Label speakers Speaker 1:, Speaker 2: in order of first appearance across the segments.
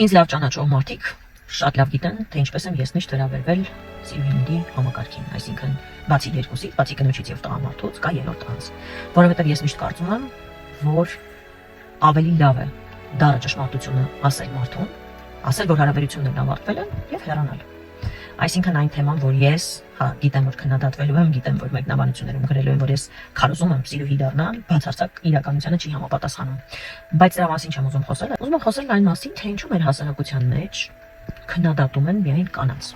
Speaker 1: Ինձ լավ ճանաչող մարդիկ շատ լավ գիտեն, թե ինչպես եմ ես միշտ վերաբերվել սիրուհիների համակարգին, այսինքն բացի երկուսից, բացի կնոջից եւ տղամարդուց, կա երրորդ անձ, որովհետեւ ես միշտ կարծում եմ, որ ավելի լավ է դառը ճշմարտությունը ասել մարդուն, ասել, որ հարաբերություններն ավարտվել են եւ հեռանալ։ Այսինքն այն թեման, որ ես, գիտեմ, որ քննադատվելու եմ, գիտեմ, որ մեկնաբանություններում գրելու եմ, որ ես քարոզում եմ սիրուհի դառնալ, բացարձակ իրականությանը չի համապատասխանում։ Բայց դրա մասին չեմ ուզում խոսել։ Ուզում եմ խոսել այն մասին, թե ինչու մեր հասարակության մեջ քննադատում են միայն կանանց։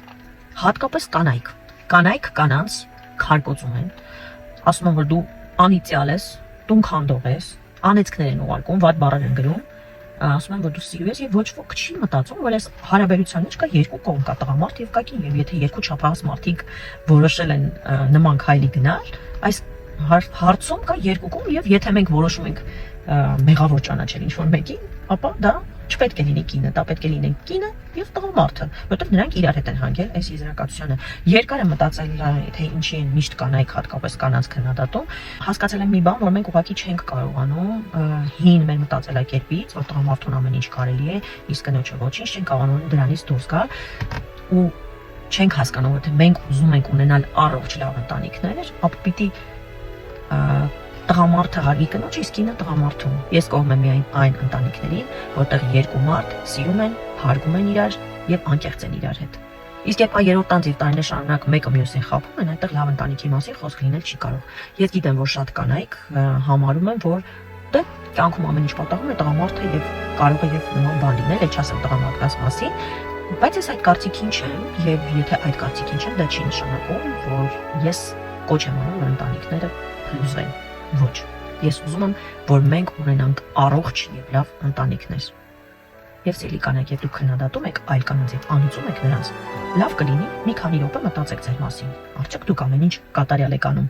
Speaker 1: Հատկապես կանայք։ Կանայք կանանց քարկոծում են, ասում են, որ դու անիծյալ ես, դու քանդող ես, անեծքներ են ուղարկում, վատ բառեր են գրում, ասում են, որ դու սիրում ես եւ ոչ ոք չի մտածում, որ այս հարաբերության մեջ կա երկու կողմ, կա տղամարդ եւ կա կին, եւ եթե երկու չափահաս մարդիկ որոշել են նման քայլի գնալ, այս հարցում կա երկու կողմ եւ եթե մենք որոշում ենք մեղավոր ճանաչել ինչ-որ մեկին, ապա դա չպետք է լինի կինը, դա պետք է լինեն կինը եւ տղամարդը, որովհետեւ նրանք իրար հետ են հանգել այս եզրակացությանը։ Երկար եմ մտածել, թե ինչի են միշտ կանայք հատկապես կանանց քննադատում, հասկացել եմ մի բան, որ մենք ուղղակի չենք կարողանում հին մեր մտածելակերպից, որ տղամարդուն ամեն ինչ կարելի է, իսկ կնոջը ոչինչ, չենք կարողանում դրանից դուրս գալ ու չենք հասկանում, որ թե մենք ուզում ենք ունենալ առողջ լավ ընտանիքներ, ապա պիտի տղամարդը հարգի կնոջը, իսկ կինը տղամարդուն։ Ես կողմ եմ միայն այն ընտանիքներին, որտեղ երկու մարդ սիրում են, հարգում են իրար եւ անկեղծ են իրար հետ։ Իսկ երբ երրորդ անձ եւ տարիներ շարունակ մեկը մյուսին խաբում են, այնտեղ լավ ընտանիքի մասին խոսք լինել չի կարող։ Ես գիտեմ, որ շատ կանայք համարում են, որ դե կյանքում ամեն ինչ պատահում է, տղամարդը եւ կարող է եւ նման բան լինել, էլ չասեմ տղամարդկաց մասին, բայց ես այդ կարծիքին չեմ եւ եթե այդ կարծիքին չեմ, դա չի նշանակում, որ ես կոչ եմ անում, որ ընտանիքները փլուզվեն։ Ոչ, ես ուզում եմ, որ մենք ունենանք առողջ եւ լավ ընտանիքներ։ Եվ սիրելի կանայք, եթե դուք քննադատում եք այլ կանանց եւ անիծում եք նրանց, լավ կլինի մի քանի րոպե մտածեք ձեր մասին։ Արդյոք դուք ամեն ինչ կատարյալ եք անում։